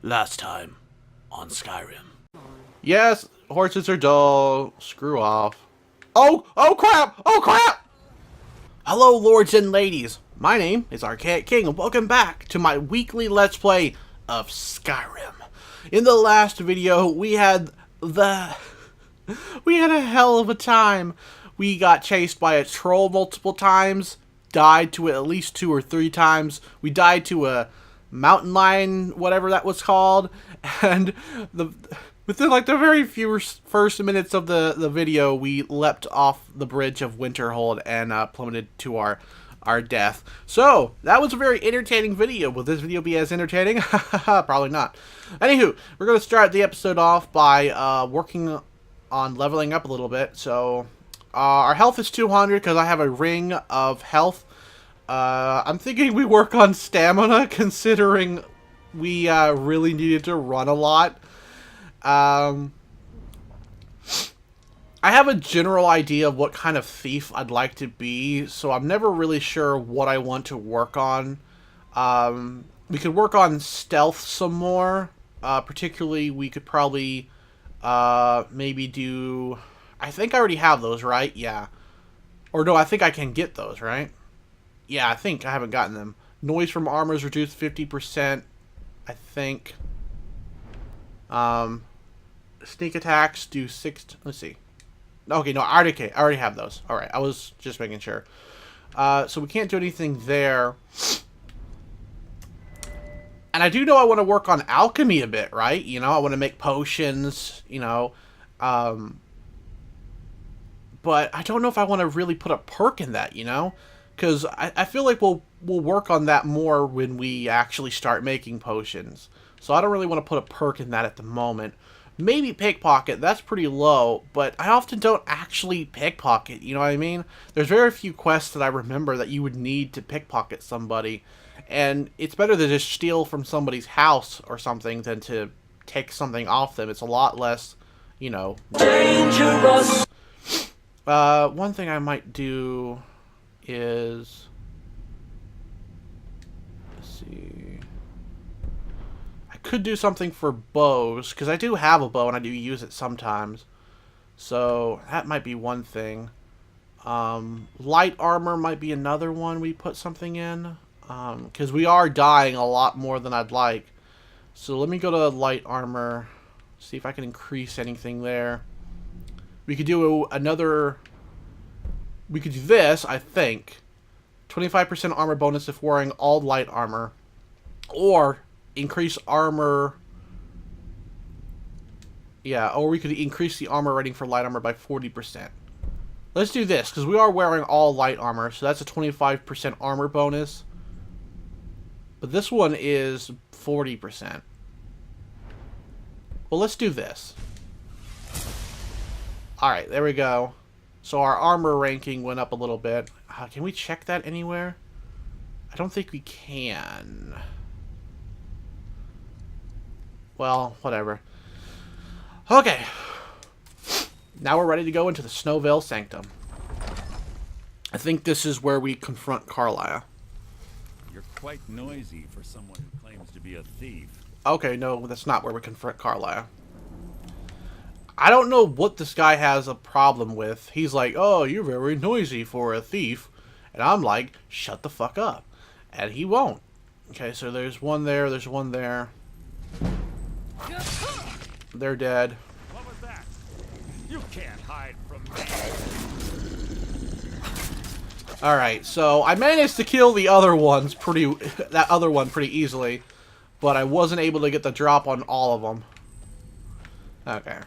Last time on Skyrim. Yes, horses are dull. Screw off. Oh crap! Oh crap! Hello, lords and ladies. My name is Archaic King, and welcome back to my weekly Let's Play of Skyrim. In the last video, we had a hell of a time. We got chased by a troll multiple times, died to it at least 2 or 3 times. We died to a mountain lion, whatever that was called, and within like the very few first minutes of the video, we leapt off the bridge of Winterhold and plummeted to our death. So that was a very entertaining video. Will this video be as entertaining? Probably not. Anywho, we're gonna start the episode off by working on leveling up a little bit. So our health is 200 because I have a ring of health. I'm thinking we work on stamina, considering we really needed to run a lot. I have a general idea of what kind of thief I'd like to be, so I'm never really sure what I want to work on. We could work on stealth some more. Particularly, we could probably maybe do... I think I already have those, right? Yeah. Or no, I think I can get those, right? Yeah, I think I haven't gotten them. Noise from armor is reduced 50%, I think. Sneak attacks do 6... Let's see. Okay, no, I already have those. Alright, I was just making sure. So we can't do anything there. And I do know I want to work on alchemy a bit, right? You know, I want to make potions, you know. But I don't know if I want to really put a perk in that, you know? Because I feel like we'll work on that more when we actually start making potions. So I don't really want to put a perk in that at the moment. Maybe pickpocket, that's pretty low, but I often don't actually pickpocket, you know what I mean? There's very few quests that I remember that you would need to pickpocket somebody. And it's better to just steal from somebody's house or something than to take something off them. It's a lot less, you know, dangerous. One thing I might do is, let's see, I could do something for bows, because I do have a bow and I do use it sometimes, so that might be one thing. Light armor might be another one we put something in, because we are dying a lot more than I'd like. So let me go to light armor, see if I can increase anything there. We could do another... We could do this, I think. 25% armor bonus if wearing all light armor. Or increase armor... Yeah, or we could increase the armor rating for light armor by 40%. Let's do this, because we are wearing all light armor, so that's a 25% armor bonus. But this one is 40%. Well, let's do this. Alright, there we go. So our armor ranking went up a little bit. Can we check that anywhere? I don't think we can. Well, whatever. Okay. Now we're ready to go into the Snowvale Sanctum. I think this is where we confront Carlisle. You're quite noisy for someone who claims to be a thief. Okay, no, that's not where we confront Carlisle. I don't know what this guy has a problem with. He's like, oh, you're very noisy for a thief. And I'm like, shut the fuck up. And he won't. Okay, so there's one there, there's one there. They're dead. What was that? You can't hide from me. Alright, so I managed to kill the other ones that other one pretty easily. But I wasn't able to get the drop on all of them. Okay.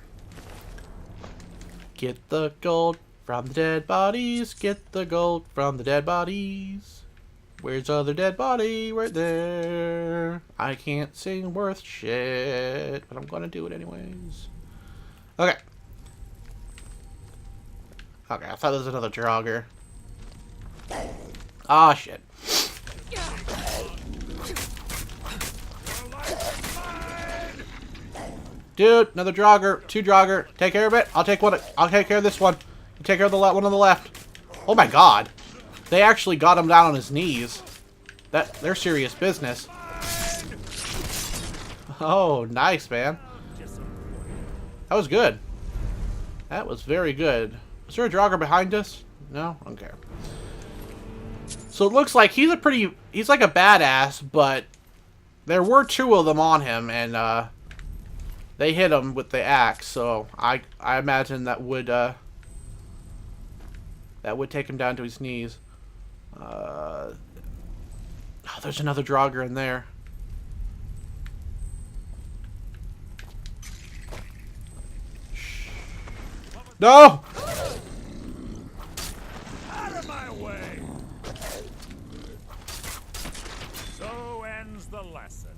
Get the gold from the dead bodies. Get the gold from the dead bodies. Where's the other dead body? Right there. I can't sing worth shit, but I'm gonna do it anyways. Okay. Okay, I thought there was another Draugr. Ah, shit. Dude, another Draugr, 2 Draugr. Take care of it. I'll take care of this one. You take care of the one on the left. Oh my god. They actually got him down on his knees. They're serious business. Oh, nice, man. That was good. That was very good. Is there a Draugr behind us? No? Okay. So it looks like he's like a badass, but there were 2 of them on him, and they hit him with the axe, so I imagine that would take him down to his knees. Oh, there's another Draugr in there. No! Out of my way! So ends the lesson.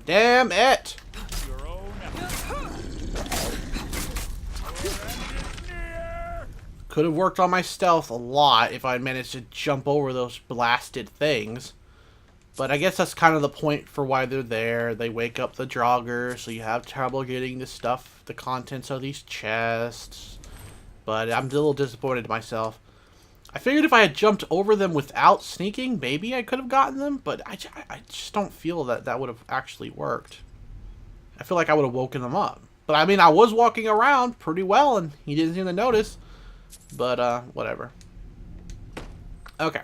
Damn it! Your own effort. Could have worked on my stealth a lot if I managed to jump over those blasted things. But I guess that's kind of the point for why they're there. They wake up the Draugr, so you have trouble getting the stuff, the contents of these chests. But I'm a little disappointed in myself. I figured if I had jumped over them without sneaking, maybe I could have gotten them, but I just don't feel that that would have actually worked. I feel like I would have woken them up. But I mean, I was walking around pretty well, and he didn't seem to notice. But, whatever. Okay.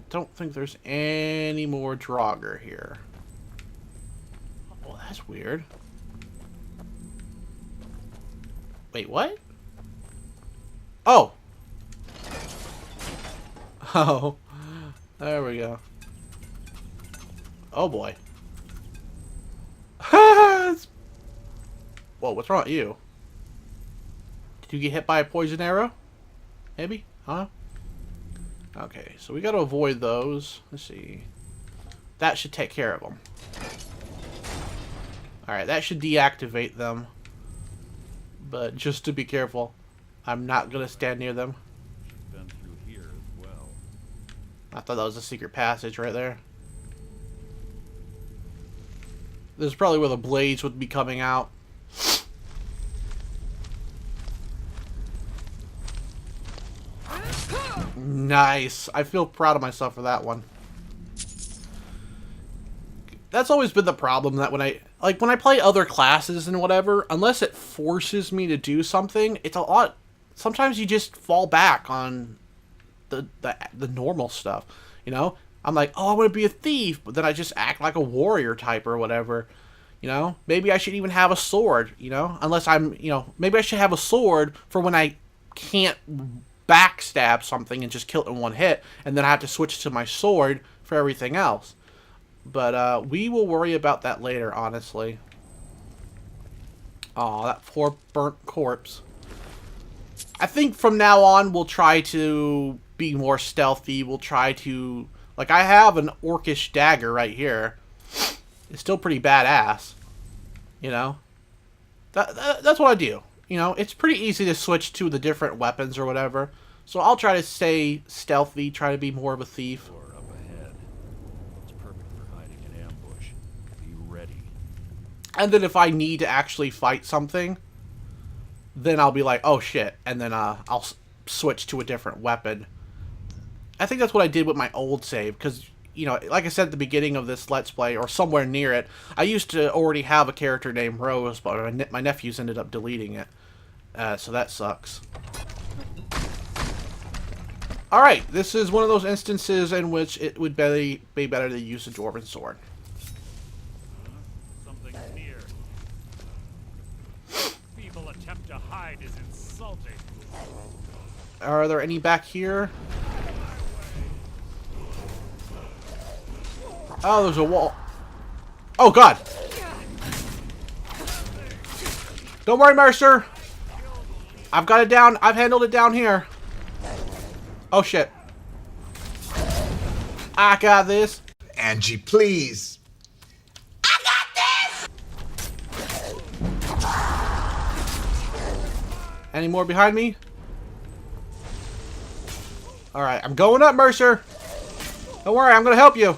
Don't think there's any more Draugr here. Oh, that's weird. Wait, what? Oh! Oh. There we go. Oh, boy. Whoa, what's wrong with you? Did you get hit by a poison arrow? Maybe? Huh? Okay, so we gotta avoid those. Let's see. That should take care of them. Alright, that should deactivate them. But just to be careful, I'm not gonna stand near them. Been through here as well. I thought that was a secret passage right there. This is probably where the blades would be coming out. Nice. I feel proud of myself for that one. That's always been the problem, that when I play other classes and whatever, unless it forces me to do something, it's a lot. Sometimes you just fall back on the normal stuff, you know? I'm like, oh, I want to be a thief, but then I just act like a warrior type or whatever, you know? Maybe I should even have a sword, you know? Unless I'm, you know, maybe I should have a sword for when I can't backstab something and just kill it in one hit, and then I have to switch to my sword for everything else. But we will worry about that later, honestly. Aw, that poor burnt corpse. I think from now on we'll try to be more stealthy. We'll try to... Like, I have an orcish dagger right here. It's still pretty badass. You know? That's what I do. You know, it's pretty easy to switch to the different weapons or whatever. So I'll try to stay stealthy, try to be more of a thief. Door up ahead. It's perfect for hiding in ambush. Be ready. And then if I need to actually fight something, then I'll be like, oh shit, and then I'll switch to a different weapon. I think that's what I did with my old save, because, you know, like I said at the beginning of this Let's Play, or somewhere near it, I used to already have a character named Rose, but my nephews ended up deleting it. So that sucks. Alright, this is one of those instances in which it would be better to use a Dwarven sword. Something's near. People attempt to hide is insulting. Are there any back here? Oh, there's a wall. Oh, God. Don't worry, Mercer. I've got it down. I've handled it down here. Oh, shit. I got this. Angie, please. Any more behind me? Alright, I'm going up, Mercer. Don't worry, I'm going to help you.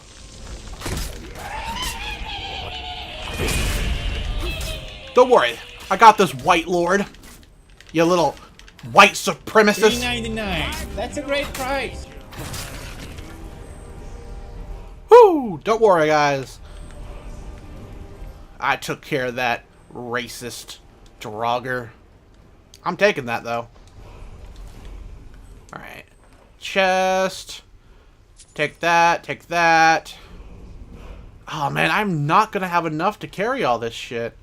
Don't worry. I got this, White Lord. You little white supremacists. $3.99. That's a great price. Whoo! Don't worry, guys. I took care of that racist Draugr. I'm taking that, though. Alright. Chest. Take that. Take that. Oh, man. I'm not going to have enough to carry all this shit.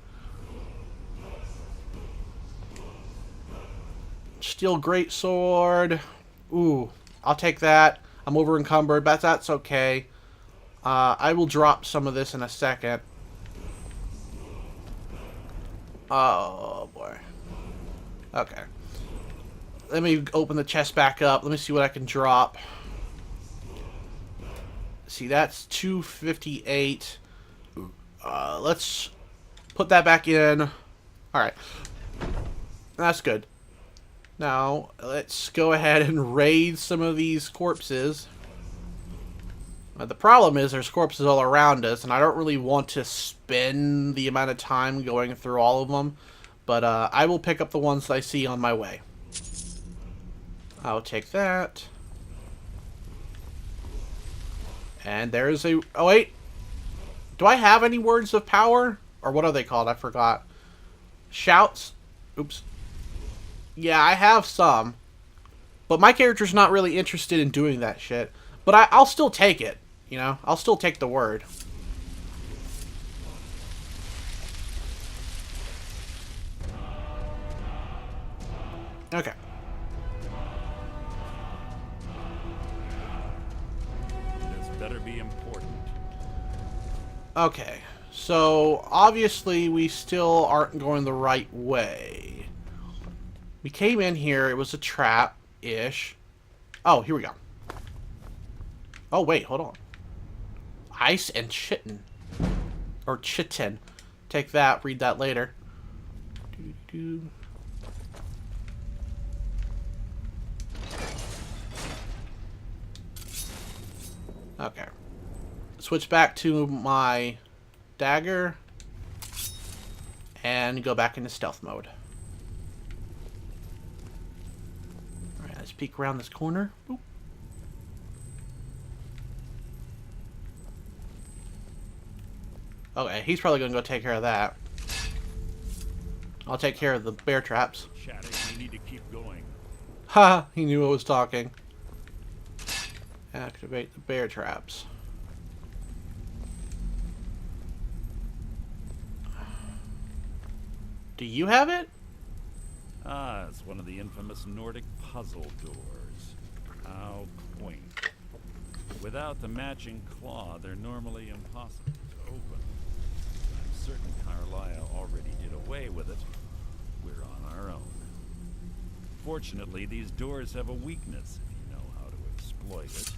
Steel greatsword. Ooh. I'll take that. I'm over encumbered, but that's okay. I will drop some of this in a second. Oh, boy. Okay. Let me open the chest back up. Let me see what I can drop. See, that's 258. Let's put that back in. Alright. That's good. Now, let's go ahead and raid some of these corpses. The problem is there's corpses all around us, and I don't really want to spend the amount of time going through all of them. But I will pick up the ones I see on my way. I'll take that. And there's a... Oh, wait. Do I have any words of power? Or what are they called? I forgot. Shouts? Oops. Yeah, I have some. But my character's not really interested in doing that shit. But I'll still take it. You know? I'll still take the word. Okay. This better be important. Okay. So, obviously, we still aren't going the right way. We came in here. It was a trap-ish. Oh, here we go. Oh, wait. Hold on. Ice and chitin. Or chitin. Take that. Read that later. Doo-doo. Okay. Switch back to my dagger. And go back into stealth mode. Alright, let's peek around this corner. Boop. Okay, he's probably gonna go take care of that. I'll take care of the bear traps. Chatting, we need to keep going. Ha! He knew I was talking. Activate the bear traps. Do you have it? Ah, it's one of the infamous Nordic puzzle doors. How quaint. Without the matching claw, they're normally impossible to open. I'm certain Carlisle already did away with it. We're on our own. Fortunately, these doors have a weakness if you know how to exploit it.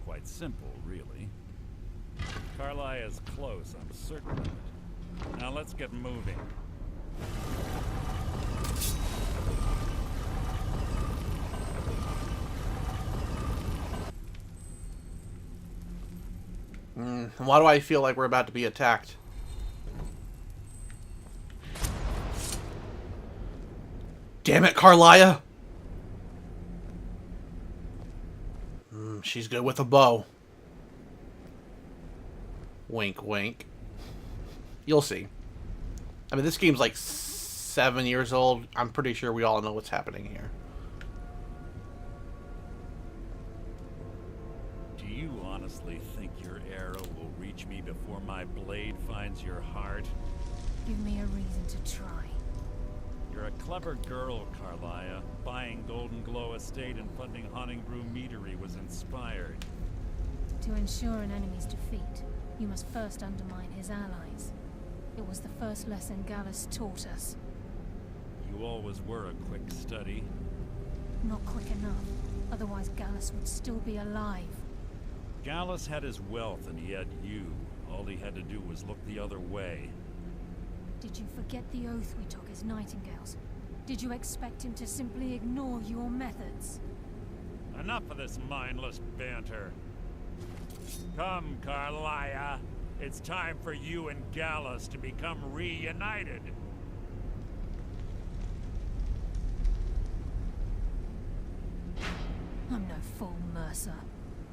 Quite simple, really. Carlisle is close, I'm certain of it. Now let's get moving. Why do I feel like we're about to be attacked? Damn it, Carlisle! She's good with a bow. Wink, wink. You'll see. I mean, this game's like 7 years old. I'm pretty sure we all know what's happening here. Do you honestly think your arrow will reach me before my blade finds your heart? Give me a reason to try. You're a clever girl, Carlisle. Buying Golden Glow Estate and funding Honningbrew Meadery was inspired. To ensure an enemy's defeat, you must first undermine his allies. It was the first lesson Gallus taught us. You always were a quick study. Not quick enough, otherwise Gallus would still be alive. Gallus had his wealth and he had you. All he had to do was look the other way. Did you forget the oath we took as Nightingales? Did you expect him to simply ignore your methods? Enough of this mindless banter. Come, Carlisle. It's time for you and Gallus to become reunited. fool, Mercer.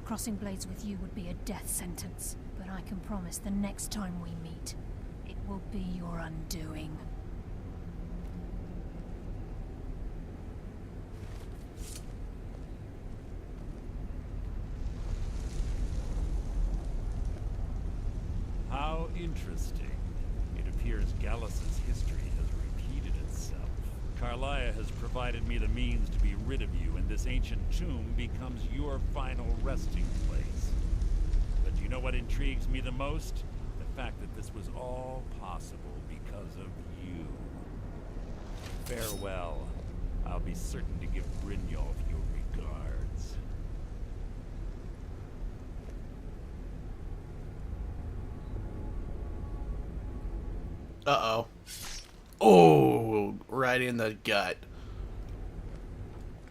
Crossing blades with you would be a death sentence, but I can promise the next time we meet, it will be your undoing. How interesting. It appears Gallus's history has repeated itself. Carlia has provided me the means to be rid of you, and this ancient tomb becomes your final resting place. But do you know what intrigues me the most? The fact that this was all possible because of you. Farewell. I'll be certain to give Brynjolf your regards. Uh-oh. Oh, right in the gut.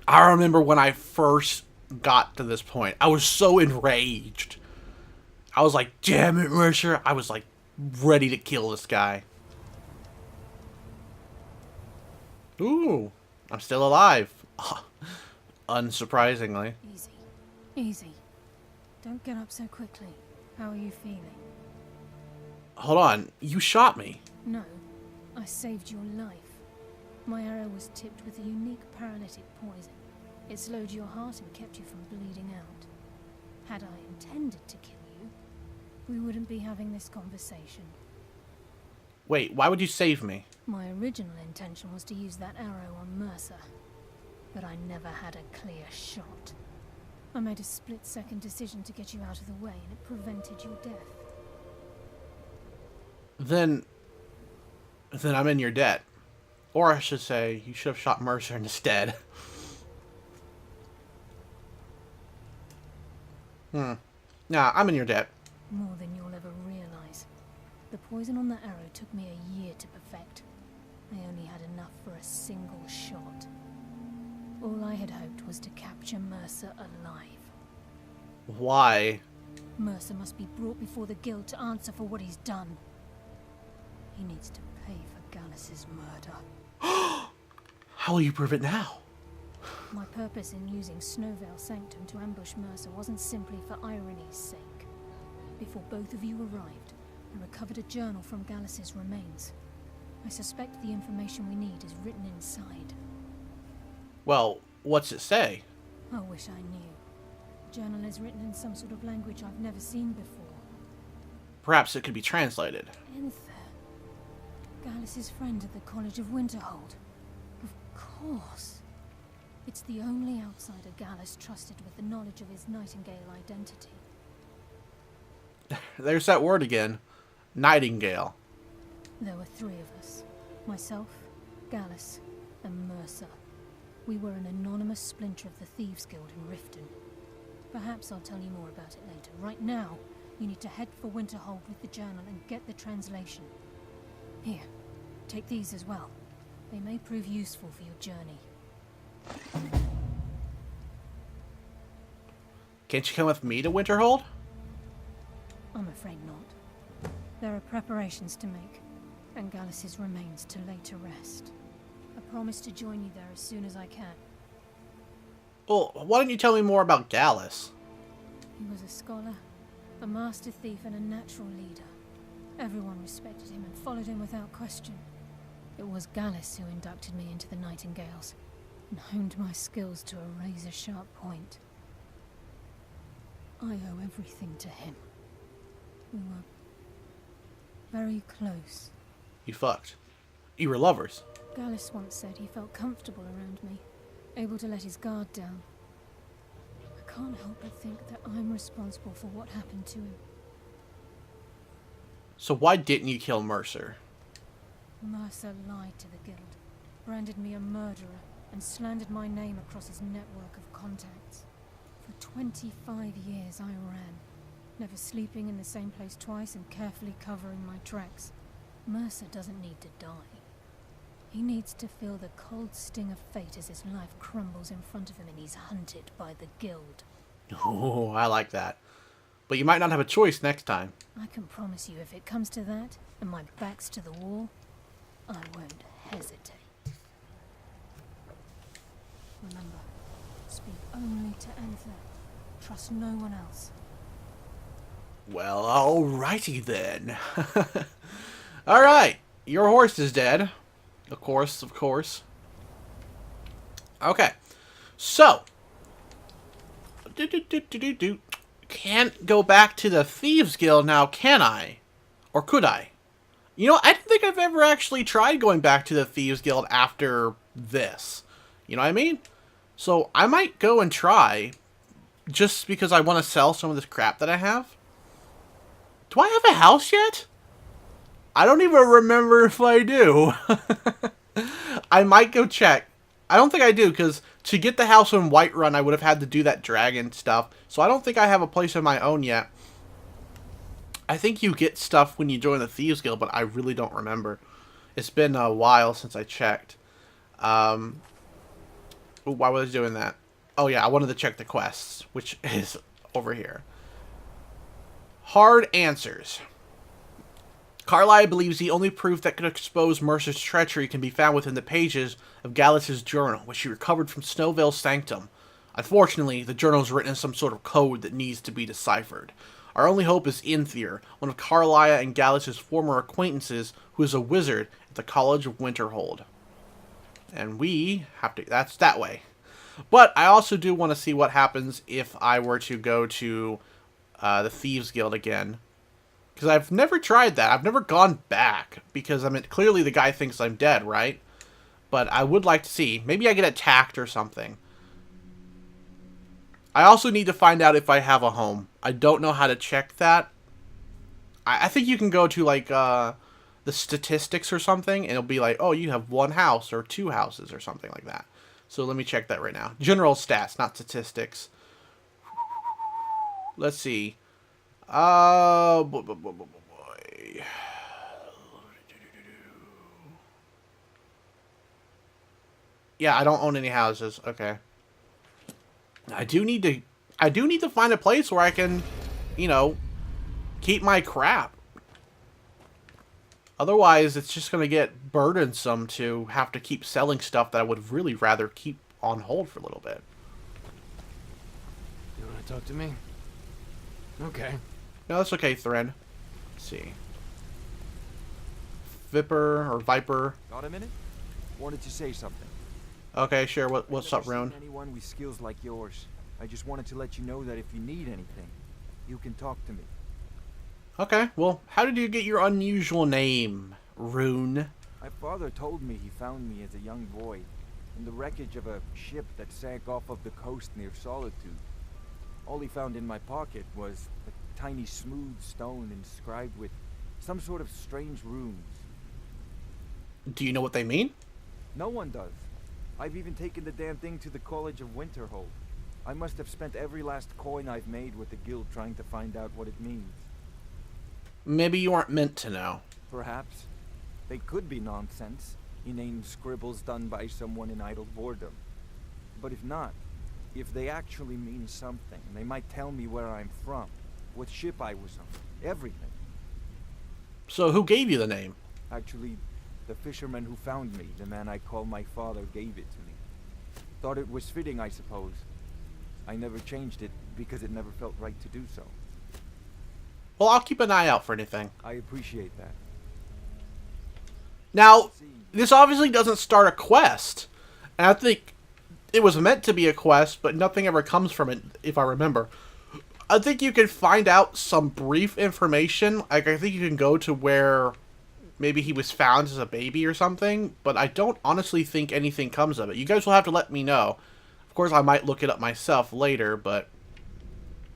I remember when I first got to this point, I was so enraged. I was like, damn it, Mercer. I was like, ready to kill this guy. Ooh, I'm still alive. Unsurprisingly. Easy. Easy. Don't get up so quickly. How are you feeling? Hold on, you shot me. No, I saved your life. My arrow was tipped with a unique paralytic poison. It slowed your heart and kept you from bleeding out. Had I intended to kill you, we wouldn't be having this conversation. Wait, why would you save me? My original intention was to use that arrow on Mercer, but I never had a clear shot. I made a split-second decision to get you out of the way, and it prevented your death. Then I'm in your debt. Or I should say, you should have shot Mercer instead. Nah, I'm in your debt. More than you'll ever realize. The poison on that arrow took me a year to perfect. I only had enough for a single shot. All I had hoped was to capture Mercer alive. Why? Mercer must be brought before the guild to answer for what he's done. He needs to pay for Gallus's murder. How will you prove it now? My purpose in using Snowvale Sanctum to ambush Mercer wasn't simply for irony's sake. Before both of you arrived, I recovered a journal from Gallus's remains. I suspect the information we need is written inside. Well, what's it say? I wish I knew. The journal is written in some sort of language I've never seen before. Perhaps it could be translated. Enther. Gallus's friend at the College of Winterhold. Of course. It's the only outsider Gallus trusted with the knowledge of his Nightingale identity. There's that word again. Nightingale. There were three of us. Myself, Gallus, and Mercer. We were an anonymous splinter of the Thieves Guild in Riften. Perhaps I'll tell you more about it later. Right now, you need to head for Winterhold with the journal and get the translation. Here, take these as well. They may prove useful for your journey. Can't you come with me to Winterhold? I'm afraid not. There are preparations to make, and Gallus's remains to lay to rest. I promise to join you there as soon as I can. Well, why don't you tell me more about Gallus? He was a scholar, a master thief, and a natural leader. Everyone respected him and followed him without question. It was Gallus who inducted me into the Nightingales, and honed my skills to a razor-sharp point. I owe everything to him. We were very close. You fucked. You were lovers. Gallus once said he felt comfortable around me, able to let his guard down. I can't help but think that I'm responsible for what happened to him. So why didn't you kill Mercer? Mercer lied to the guild, branded me a murderer, and slandered my name across his network of contacts. For 25 years I ran, never sleeping in the same place twice and carefully covering my tracks. Mercer doesn't need to die. He needs to feel the cold sting of fate as his life crumbles in front of him and he's hunted by the guild. Oh, I like that. But you might not have a choice next time. I can promise you if it comes to that, and my back's to the wall, I won't hesitate. Remember, Speak only to Enther. Trust no one else. Well, alrighty then. Alright, your horse is dead. Of course, of course. Okay, so. Can't go back to the Thieves Guild now, can I? Or could I? You know, I don't think I've ever actually tried going back to the Thieves Guild after this. You know what I mean? So I might go and try, just because I want to sell some of this crap that I have. Do I have a house yet? I don't even remember if I do. I might go check. I don't think I do, because to get the house in Whiterun, I would have had to do that dragon stuff. So I don't think I have a place of my own yet. I think you get stuff when you join the Thieves Guild, but I really don't remember. It's been a while since I checked. Ooh, why was I doing that? Oh yeah, I wanted to check the quests, which is over here. Hard answers. Carlyle believes the only proof that could expose Mercer's treachery can be found within the pages of Gallus's journal, which she recovered from Snowvale's sanctum. Unfortunately, the journal is written in some sort of code that needs to be deciphered. Our only hope is Inthier, one of Carlyle and Gallus's former acquaintances, who is a wizard at the College of Winterhold. And we have to... that's that way. But I also do want to see what happens if I were to go to the Thieves Guild again. Because I've never tried that. I've never gone back. Because, I mean, clearly the guy thinks I'm dead, right? But I would like to see. Maybe I get attacked or something. I also need to find out if I have a home. I don't know how to check that. I think you can go to, like, the statistics or something. And it'll be like, oh, you have one house or two houses or something like that. So let me check that right now. General stats, not statistics. Let's see. Boy. Yeah, I don't own any houses. Okay. I do need to find a place where I can, you know, keep my crap. Otherwise, it's just going to get burdensome to have to keep selling stuff that I would really rather keep on hold for a little bit. You want to talk to me? Okay. No, that's okay, Thren. Let's see. Viper. Got a minute? Wanted to say something. Okay, sure. What's up, Never Rune? seen anyone with skills like yours. I just wanted to let you know that if you need anything, you can talk to me. Okay, well, how did you get your unusual name, Rune? My father told me he found me as a young boy in the wreckage of a ship that sank off of the coast near Solitude. All he found in my pocket was a tiny smooth stone inscribed with some sort of strange runes. Do you know what they mean? No one does. I've even taken the damn thing to the College of Winterhold. I must have spent every last coin I've made with the guild trying to find out what it means. Maybe you aren't meant to know. Perhaps. They could be nonsense, inane scribbles done by someone in idle boredom. But if not, if they actually mean something, they might tell me where I'm from, what ship I was on, everything. So who gave you the name? Actually, the fisherman who found me, the man I call my father, gave it to me. Thought it was fitting, I suppose. I never changed it because it never felt right to do so. Well, I'll keep an eye out for anything. I appreciate that. Now, this obviously doesn't start a quest. And I think it was meant to be a quest, but nothing ever comes from it, if I remember. I think you can find out some brief information. Like, I think you can go to where maybe he was found as a baby or something, but I don't honestly think anything comes of it. You guys will have to let me know. Of course, I might look it up myself later, but...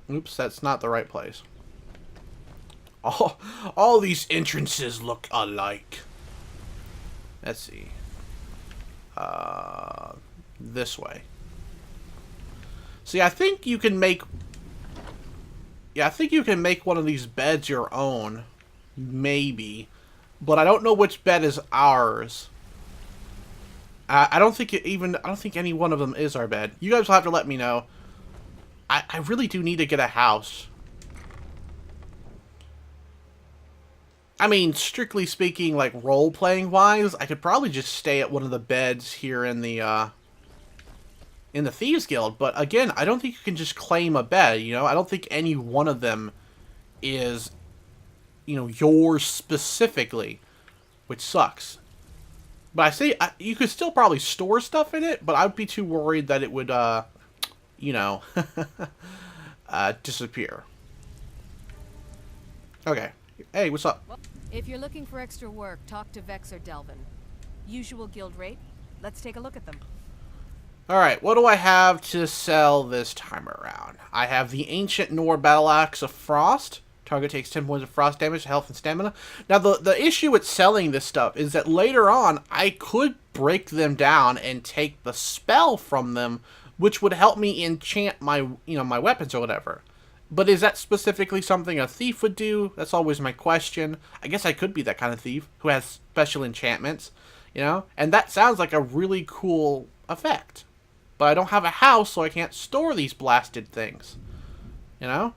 Oops, that's not the right place. All these entrances look alike. Let's see. This way. See, I think you can make... Yeah, I think you can make one of these beds your own. Maybe. But I don't know which bed is ours. I don't think any one of them is our bed. You guys will have to let me know. I really do need to get a house. I mean, strictly speaking, like, role-playing wise, I could probably just stay at one of the beds here in the in the Thieves Guild. But again, I don't think you can just claim a bed, you know? I don't think any one of them is, you know, yours specifically, which sucks. But I say you could still probably store stuff in it, but I'd be too worried that it would, you know, disappear. Okay. Hey, what's up? If you're looking for extra work, talk to Vex or Delvin. Usual guild rate. Let's take a look at them. Alright, what do I have to sell this time around? I have the Ancient Nor Battle Axe of Frost. Target takes 10 points of frost damage, health, and stamina. Now, the issue with selling this stuff is that later on, I could break them down and take the spell from them, which would help me enchant my, you know, my weapons or whatever. But is that specifically something a thief would do? That's always my question. I guess I could be that kind of thief who has special enchantments, you know? And that sounds like a really cool effect. But I don't have a house, so I can't store these blasted things. You know?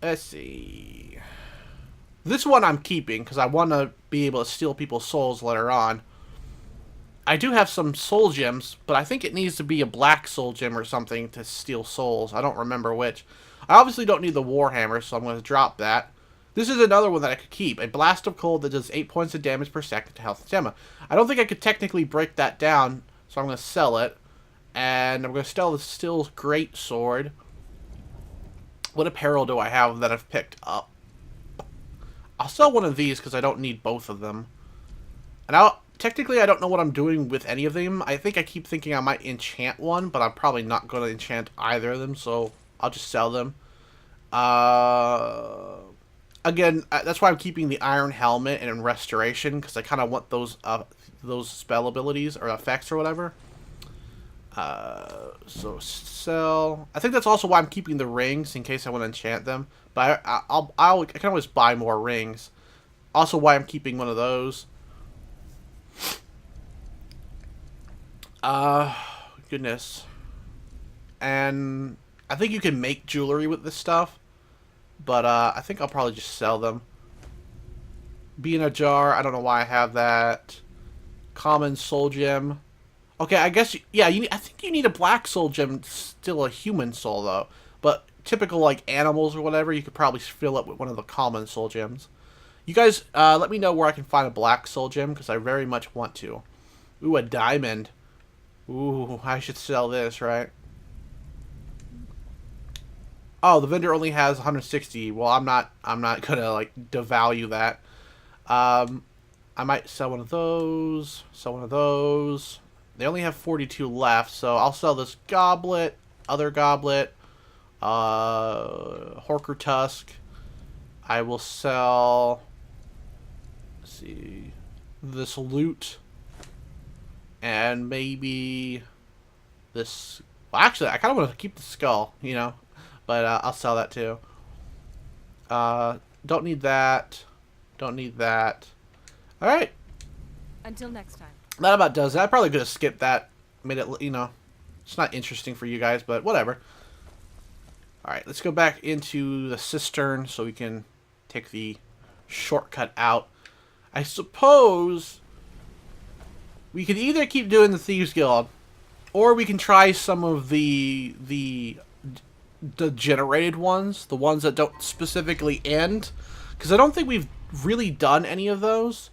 Let's see. This one I'm keeping, because I want to be able to steal people's souls later on. I do have some soul gems, but I think it needs to be a black soul gem or something to steal souls. I don't remember which. I obviously don't need the Warhammer, so I'm going to drop that. This is another one that I could keep. A Blast of Cold that does 8 points of damage per second to health and stamina. I don't think I could technically break that down, so I'm going to sell it. And I'm going to sell the Steel Great Sword. What apparel do I have that I've picked up? I'll sell one of these because I don't need both of them. And technically, I don't know what I'm doing with any of them. I think I keep thinking I might enchant one, but I'm probably not going to enchant either of them, so I'll just sell them. Again, that's why I'm keeping the Iron Helmet and Restoration, because I kind of want those spell abilities or effects or whatever. So sell. I think that's also why I'm keeping the rings in case I want to enchant them. But I can always buy more rings. Also, why I'm keeping one of those. Goodness. And I think you can make jewelry with this stuff. But I think I'll probably just sell them. Be in a jar. I don't know why I have that. Common soul gem. Okay, I guess, yeah, I think you need a black soul gem, still a human soul, though. But typical, like, animals or whatever, you could probably fill up with one of the common soul gems. You guys, let me know where I can find a black soul gem, because I very much want to. Ooh, a diamond. Ooh, I should sell this, right? Oh, the vendor only has 160. Well, I'm not gonna, like, devalue that. I might sell one of those, sell one of those. They only have 42 left, so I'll sell this goblet, other goblet, Horker Tusk. I will sell, let's see, this loot, and maybe this. Well, actually, I kind of want to keep the skull, you know, but I'll sell that too. Don't need that. Don't need that. All right. Until next time. That about does it. I probably could have skipped that. Made it, you know, it's not interesting for you guys, but whatever. Alright, let's go back into the cistern so we can take the shortcut out. I suppose we could either keep doing the Thieves Guild, or we can try some of the generated ones, the ones that don't specifically end, because I don't think we've really done any of those.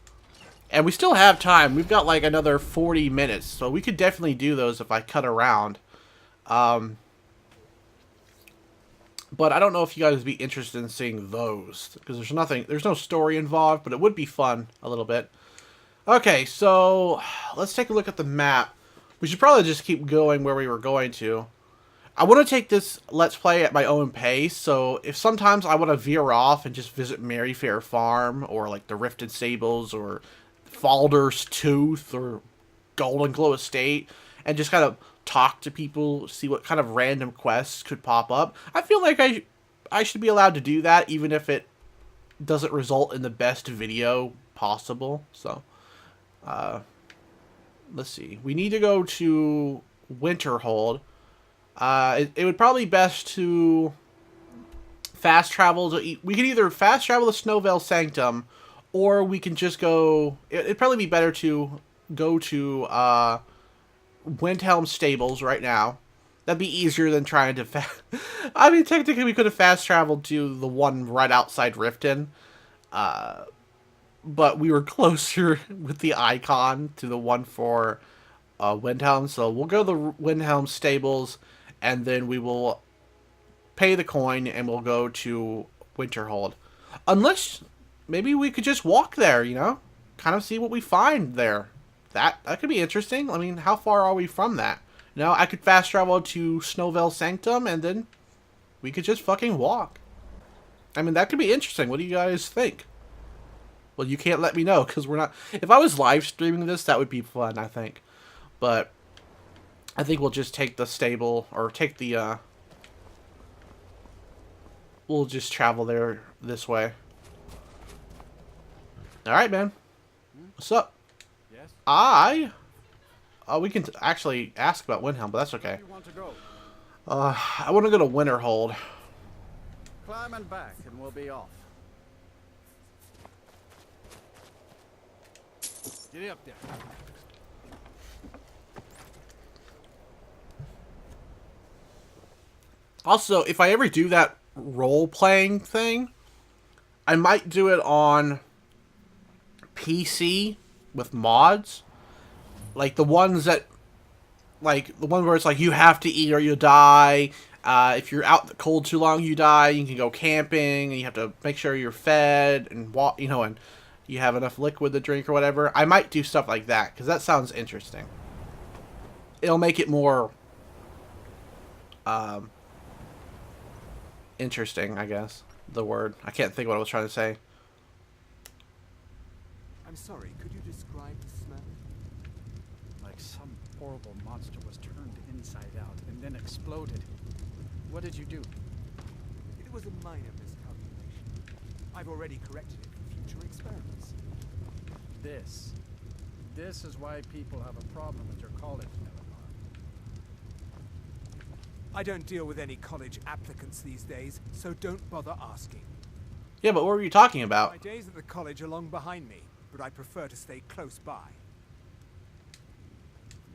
And we still have time. We've got like another 40 minutes. So we could definitely do those if I cut around. But I don't know if you guys would be interested in seeing those. Because there's no story involved. But it would be fun a little bit. Okay, so let's take a look at the map. We should probably just keep going where we were going to. I want to take this Let's Play at my own pace. So if sometimes I want to veer off and just visit Merryfair Farm. Or like the Rifted Sables or Falder's Tooth or Golden Glow Estate and just kind of talk to people, see what kind of random quests could pop up. I feel like I should be allowed to do that even if it doesn't result in the best video possible. So, let's see. We need to go to Winterhold. It would probably be best to fast travel to... We could either fast travel to Snowvale Sanctum, or we can just go... It'd probably be better to go to Windhelm Stables right now. That'd be easier than trying to I mean, technically we could have fast traveled to the one right outside Riften. But we were closer with the icon to the one for Windhelm. So we'll go to the Windhelm Stables, and then we will pay the coin, and we'll go to Winterhold. Unless, maybe we could just walk there, you know? Kind of see what we find there. That could be interesting. I mean, how far are we from that? You know, I could fast travel to Snowvale Sanctum, and then we could just fucking walk. I mean, that could be interesting. What do you guys think? Well, you can't let me know, because we're not... If I was live streaming this, that would be fun, I think. But I think we'll just take the stable, or take the, we'll just travel there this way. Alright, man. What's up? Yes? We can actually ask about Windhelm, but that's okay. Where do you want to go? I want to go to Winterhold. Climb and back, and we'll be off. Get up there. Also, if I ever do that role-playing thing, I might do it on PC with mods. Like the ones that... Like, the one where it's like, you have to eat or you die. If you're out in the cold too long, you die. You can go camping, and you have to make sure you're fed and walk, you know, and you have enough liquid to drink or whatever. I might do stuff like that, because that sounds interesting. It'll make it more... interesting, I guess. The word. I can't think what I was trying to say. I'm sorry, could you describe the smell? Like some horrible monster was turned inside out and then exploded. What did you do? It was a minor miscalculation. I've already corrected it for future experiments. This is why people have a problem with your college, Nevermore. I don't deal with any college applicants these days, so don't bother asking. Yeah, but what were you talking about? My days at the college are long behind me, but I prefer to stay close by.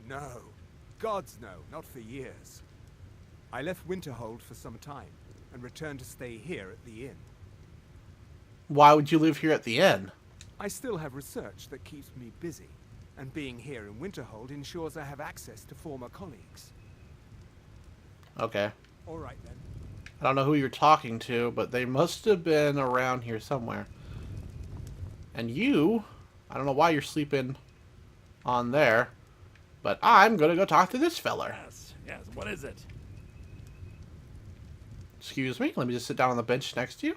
No. Gods no, not for years. I left Winterhold for some time, and returned to stay here at the inn. Why would you live here at the inn? I still have research that keeps me busy, and being here in Winterhold ensures I have access to former colleagues. Okay. All right then. I don't know who you're talking to, but they must have been around here somewhere. And you, I don't know why you're sleeping on there, but I'm gonna go talk to this feller. Yes, what is it? Excuse me, let me just sit down on the bench next to you.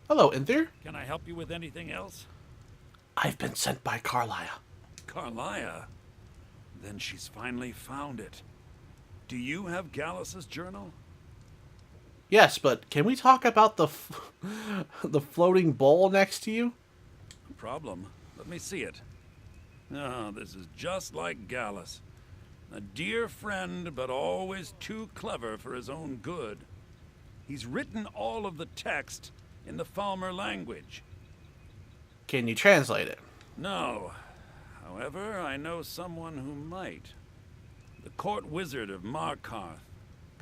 Hello, Inther. Can I help you with anything else? I've been sent by Carlia. Carlia? Then she's finally found it. Do you have Gallus's journal? Yes, but can we talk about the the floating bowl next to you? No problem. Let me see it. Oh, this is just like Gallus. A dear friend, but always too clever for his own good. He's written all of the text in the Falmer language. Can you translate it? No. However, I know someone who might. The court wizard of Markarth,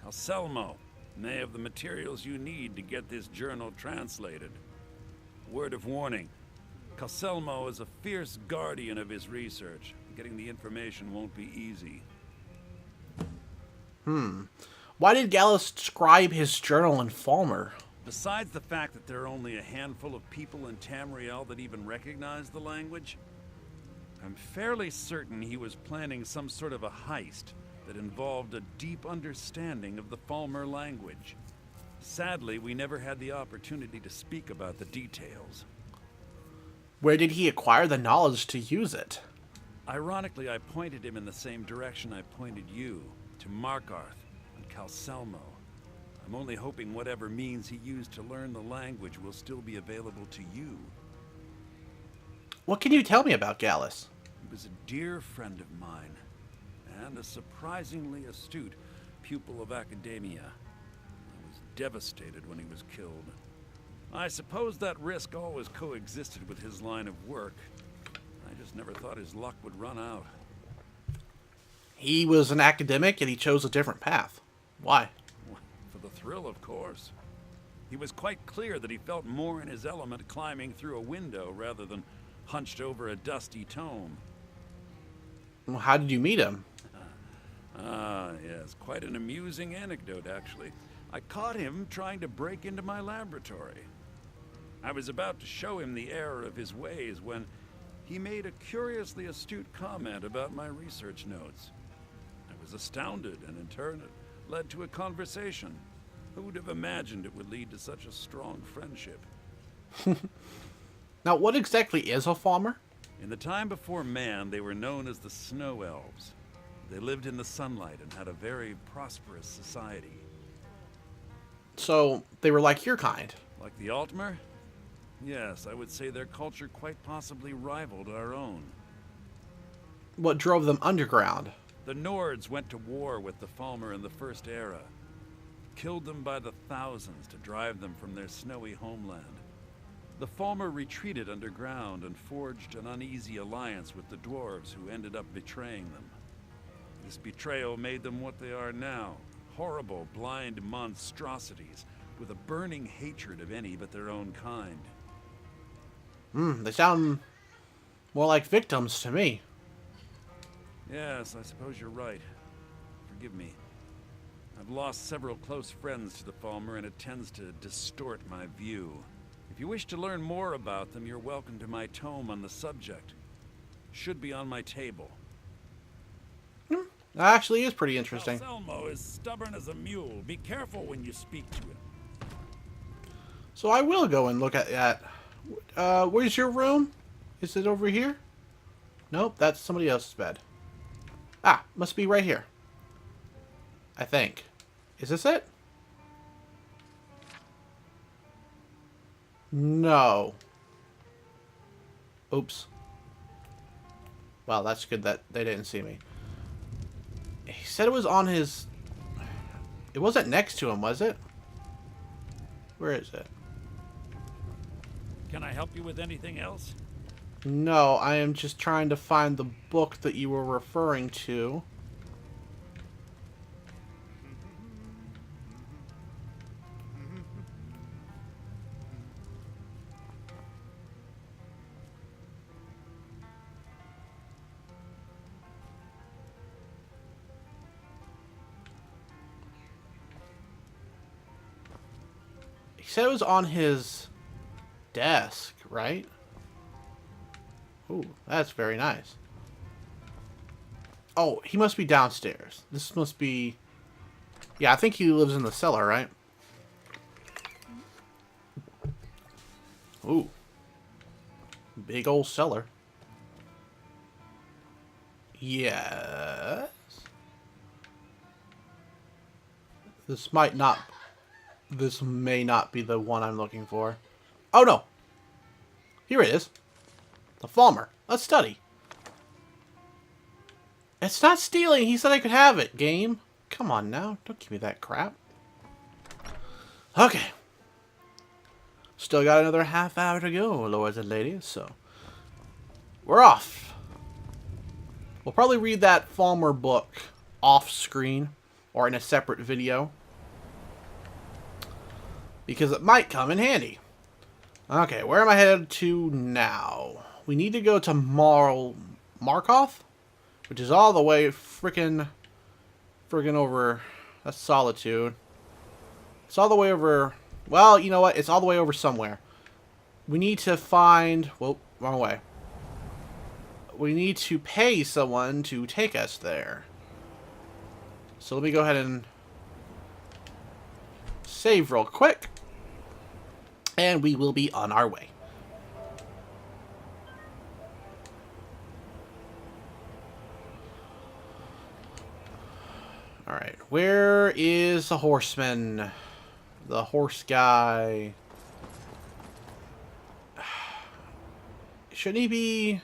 Calselmo, may have the materials you need to get this journal translated. Word of warning. Calselmo is a fierce guardian of his research. Getting the information won't be easy. Why did Gallus scribe his journal in Falmer? Besides the fact that there are only a handful of people in Tamriel that even recognize the language, I'm fairly certain he was planning some sort of a heist that involved a deep understanding of the Falmer language. Sadly, we never had the opportunity to speak about the details. Where did he acquire the knowledge to use it? Ironically, I pointed him in the same direction I pointed you, to Markarth and Calselmo. I'm only hoping whatever means he used to learn the language will still be available to you. What can you tell me about Gallus? He was a dear friend of mine, and a surprisingly astute pupil of academia. I was devastated when he was killed. I suppose that risk always coexisted with his line of work. I just never thought his luck would run out. He was an academic and he chose a different path. Why? For the thrill, of course. He was quite clear that he felt more in his element climbing through a window rather than hunched over a dusty tome. Well, how did you meet him? Yes, quite an amusing anecdote, actually. I caught him trying to break into my laboratory. I was about to show him the error of his ways when he made a curiously astute comment about my research notes. I was astounded, and in turn it led to a conversation. Who would have imagined it would lead to such a strong friendship? Now, what exactly is a Falmer? In the time before man, they were known as the Snow Elves. They lived in the sunlight and had a very prosperous society. So, they were like your kind. Like the Altmer? Yes, I would say their culture quite possibly rivaled our own. What drove them underground? The Nords went to war with the Falmer in the First Era. Killed them by the thousands to drive them from their snowy homeland. The Falmer retreated underground and forged an uneasy alliance with the dwarves who ended up betraying them. This betrayal made them what they are now. Horrible, blind monstrosities with a burning hatred of any but their own kind. They sound more like victims to me. Yes, I suppose you're right. Forgive me. I've lost several close friends to the Falmer, and it tends to distort my view. If you wish to learn more about them, you're welcome to my tome on the subject. Should be on my table. That actually is pretty interesting. Selmo is stubborn as a mule. Be careful when you speak to him. So I will go and look at that. Where's your room? Is it over here? Nope, that's somebody else's bed. Ah, must be right here. I think. Is this it? No. Oops. Well, that's good that they didn't see me. He said it was on his... It wasn't next to him, was it? Where is it? Can I help you with anything else? No, I am just trying to find the book that you were referring to. He said it was on his desk, right? Ooh, that's very nice. Oh, he must be downstairs. This must be... Yeah, I think he lives in the cellar, right? Ooh. Big old cellar. Yes. This might not... This may not be the one I'm looking for. Oh, no. Here it is. The Falmer. Let's study. It's not stealing. He said I could have it, game. Come on now. Don't give me that crap. Okay. Still got another half hour to go, lords and ladies, so... We're off. We'll probably read that Falmer book off screen or in a separate video, because it might come in handy. Okay, where am I headed to now? We need to go to Markoth, which is all the way friggin' over. That's Solitude. It's all the way over. Well, you know what? It's all the way over somewhere. We need to find. Whoa, wrong way. We need to pay someone to take us there. So let me go ahead and save real quick. And we will be on our way. Alright, where is the horseman? The horse guy. Shouldn't he be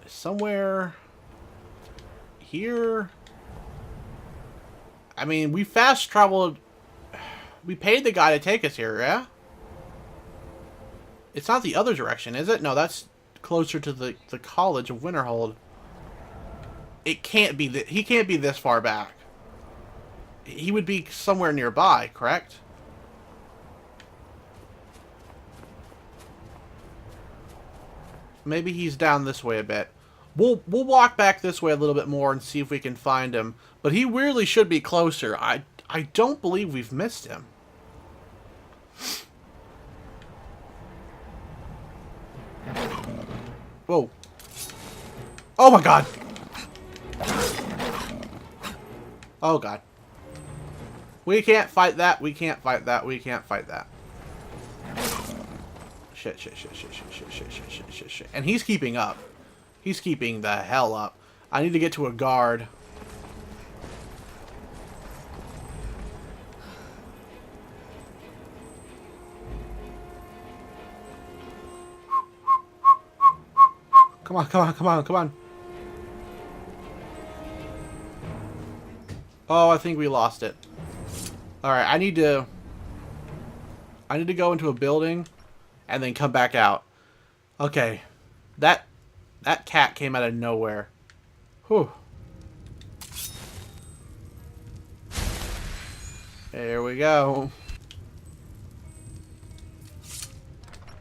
somewhere here? I mean, we fast traveled. We paid the guy to take us here, yeah? It's not the other direction, is it? No, that's closer to the College of Winterhold. it can't be that he can't be this far back. He would be somewhere nearby, correct? Maybe he's down this way a bit. We'll walk back this way a little bit more and see if we can find him. But he really should be closer. I don't believe we've missed him. Whoa. Oh my god. Oh god. We can't fight that. We can't fight that. We can't fight that. Shit, shit, shit, shit, shit, shit, shit, shit, shit, shit, shit. And he's keeping up. He's keeping the hell up. I need to get to a guard. Come on, come on, come on, come on. Oh, I think we lost it. Alright, I need to go into a building and then come back out. Okay. That cat came out of nowhere. Whew. There we go.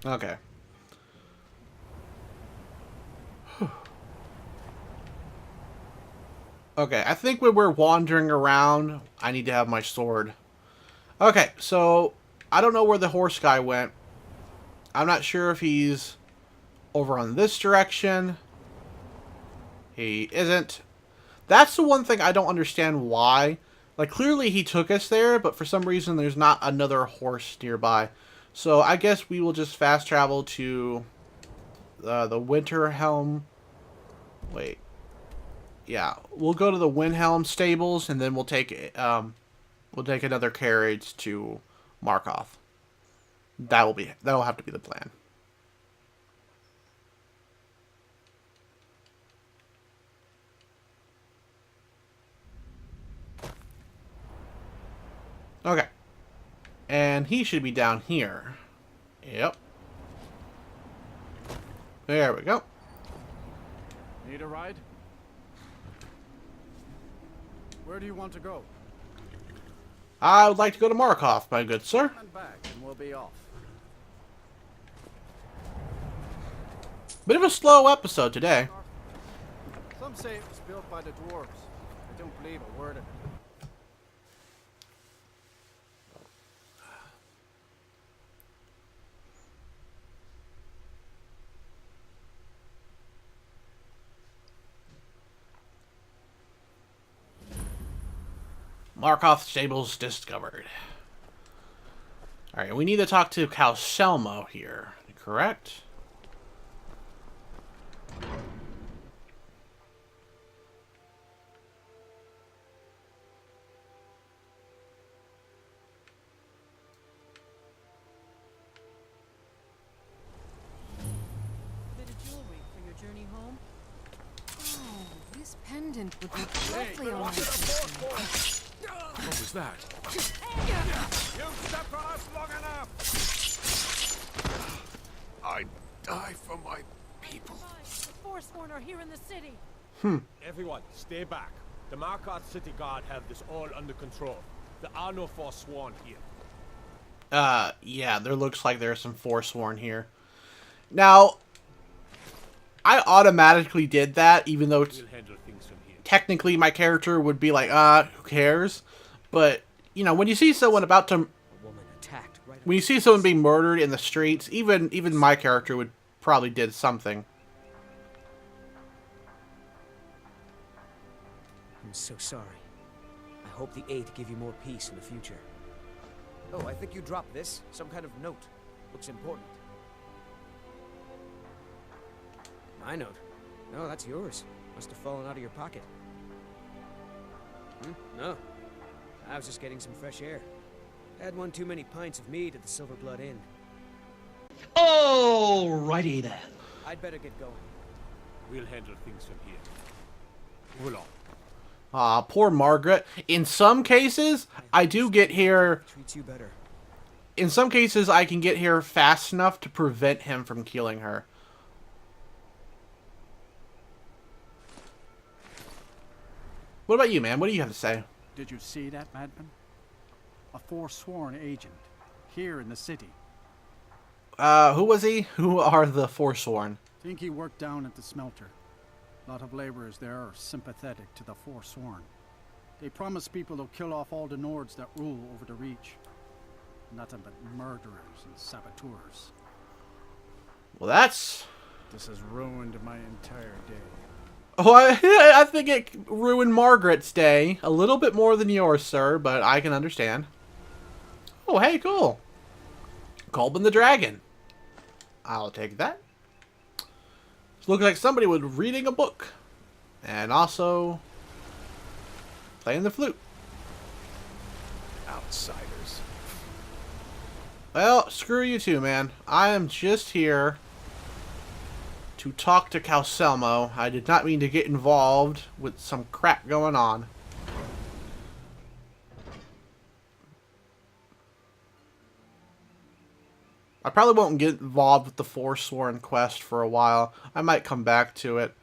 Okay. Okay, I think when we're wandering around, I need to have my sword. Okay, so I don't know where the horse guy went. I'm not sure if he's over on this direction. He isn't. That's the one thing I don't understand why. Like, clearly he took us there, but for some reason there's not another horse nearby. So I guess we will just fast travel to the Winterhelm. Wait. Yeah, we'll go to the Windhelm stables, and then we'll take another carriage to Markov. That'll have to be the plan. Okay. And he should be down here. Yep. There we go. Need a ride? Where do you want to go? I would like to go to Markov, my good sir. And back, and we'll be off. Bit of a slow episode today. Some say it was built by the dwarves. I don't believe a word of it. Markov stables discovered. Alright, we need to talk to Calselmo here, correct? Bit of jewelry for your journey home? Oh, this pendant would look lovely on my What was that? You've stepped on us long enough! I die for my people. The Forsworn are here in the city. Everyone, stay back. The Markov City Guard have this all under control. There are no Forsworn here. Yeah, there looks like there's some Forsworn here. Now, I automatically did that, even though it's, We'll handle things from here. technically my character would be like, who cares? But, you know, when you see someone about to... When you see someone being murdered in the streets, even my character would probably did something. I'm so sorry. I hope the aid give you more peace in the future. Oh, I think you dropped this. Some kind of note. Looks important. My note? No, that's yours. Must have fallen out of your pocket. No. I was just getting some fresh air. Had one too many pints of mead at the Silver Blood Inn. Alrighty then. I'd better get going. We'll handle things from here. Roll on. Aw, poor Margaret. In some cases, I do get here... Treats you better. In some cases, I can get here fast enough to prevent him from killing her. What about you, man? What do you have to say? Did you see that madman? A forsworn agent, here in the city. Who was he? Who are the Forsworn? Think he worked down at the smelter. A lot of laborers there are sympathetic to the Forsworn. They promise people they'll kill off all the Nords that rule over the Reach. Nothing but murderers and saboteurs. Well, that's... This has ruined my entire day. Oh, I think it ruined Margaret's day. A little bit more than yours, sir, but I can understand. Oh, hey, cool. Kolben the Dragon. I'll take that. It looks like somebody was reading a book. And also... playing the flute. Outsiders. Well, screw you too, man. I am just here to talk to Calcelmo. I did not mean to get involved with some crap going on. I probably won't get involved with the Forsworn quest for a while. I might come back to it.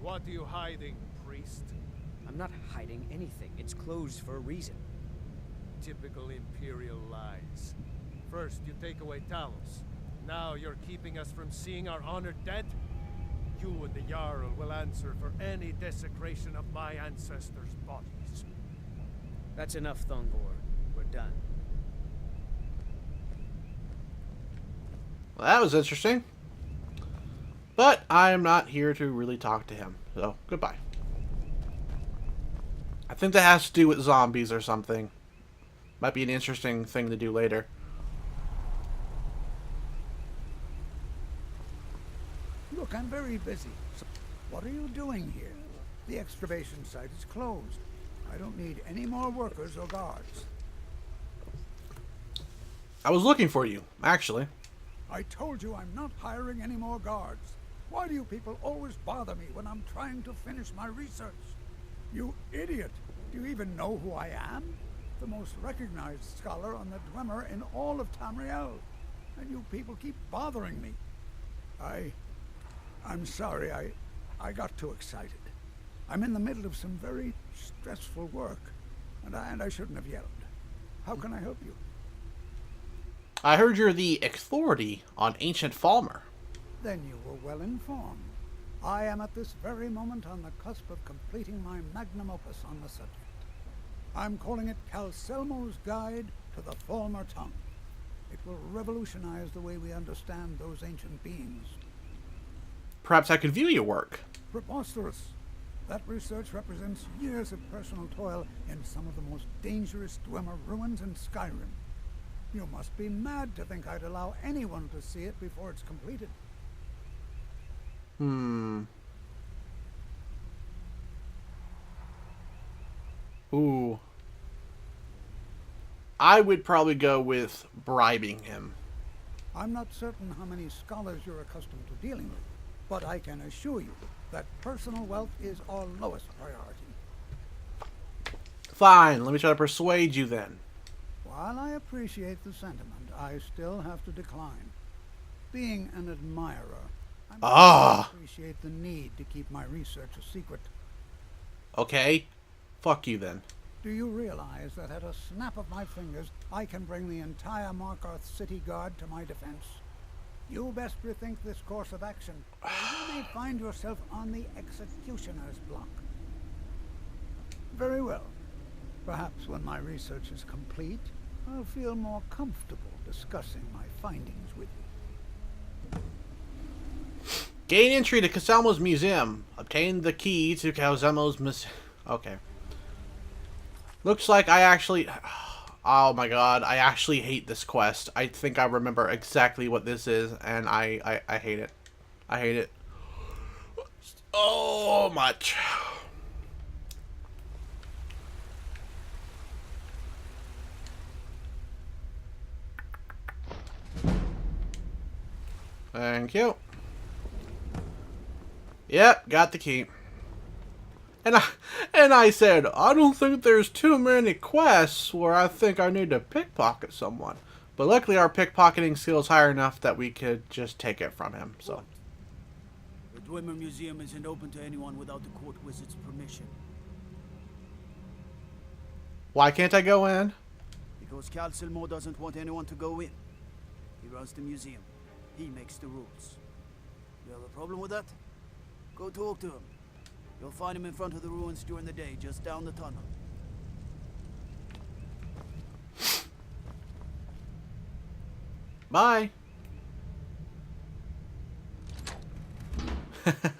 What are you hiding, priest? I'm not hiding anything. It's closed for a reason. Typical Imperial lies. First, you take away Talos. Now you're keeping us from seeing our honored dead? You and the Jarl will answer for any desecration of my ancestors' bodies. That's enough, Thongor. We're done. Well, that was interesting. But I am not here to really talk to him. So, goodbye. I think that has to do with zombies or something. Might be an interesting thing to do later. Look, I'm very busy. So what are you doing here? The excavation site is closed. I don't need any more workers or guards. I was looking for you, actually. I told you I'm not hiring any more guards. Why do you people always bother me when I'm trying to finish my research? You idiot! Do you even know who I am? The most recognized scholar on the Dwemer in all of Tamriel. And you people keep bothering me. I'm sorry, I got too excited. I'm in the middle of some very stressful work, and I shouldn't have yelled. How can I help you? I heard you're the authority on ancient Falmer. Then you were well informed. I am at this very moment on the cusp of completing my magnum opus on the subject. I'm calling it Calcelmo's Guide to the Falmer Tongue. It will revolutionize the way we understand those ancient beings. Perhaps I could view your work. Preposterous. That research represents years of personal toil in some of the most dangerous Dwemer ruins in Skyrim. You must be mad to think I'd allow anyone to see it before it's completed. Ooh. I would probably go with bribing him. I'm not certain how many scholars you're accustomed to dealing with, but I can assure you that personal wealth is our lowest priority. Fine, let me try to persuade you then. While I appreciate the sentiment, I still have to decline. Being an admirer, I appreciate the need to keep my research a secret. Okay. Fuck you then. Do you realize that at a snap of my fingers, I can bring the entire Markarth City Guard to my defense? You best rethink this course of action, or you may find yourself on the executioner's block. Very well. Perhaps when my research is complete, I'll feel more comfortable discussing my findings with you. Gain entry to Calcelmo's museum. Obtain the key to Calcelmo's museum. Okay. Looks like I actually... Oh my god, I actually hate this quest. I think I remember exactly what this is, and I hate it. I hate it. Oh, much. Thank you. Yep, got the key. And I said, I don't think there's too many quests where I think I need to pickpocket someone. But luckily our pickpocketing skill is higher enough that we could just take it from him, so. The Dwemer Museum isn't open to anyone without the court wizard's permission. Why can't I go in? Because Cal Silmo doesn't want anyone to go in. He runs the museum. He makes the rules. You have a problem with that? Go talk to him. You'll find him in front of the ruins during the day, just down the tunnel. Bye.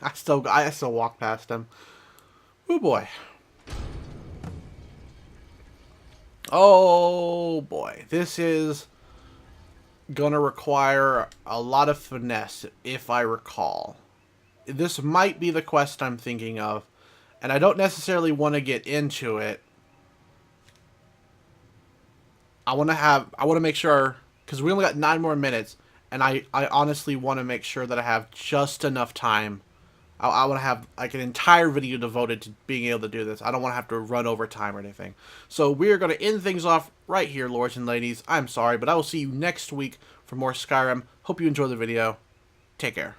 I still walk past him. Oh boy. Oh boy. This is gonna require a lot of finesse, if I recall. This might be the quest I'm thinking of, and I don't necessarily want to get into it. I want to make sure, because we only got 9 more minutes, and I honestly want to make sure that I have just enough time. I want to have like an entire video devoted to being able to do this. I don't want to have to run over time or anything. So we're going to end things off right here, lords and ladies. I'm sorry, but I will see you next week for more Skyrim. Hope you enjoy the video. Take care.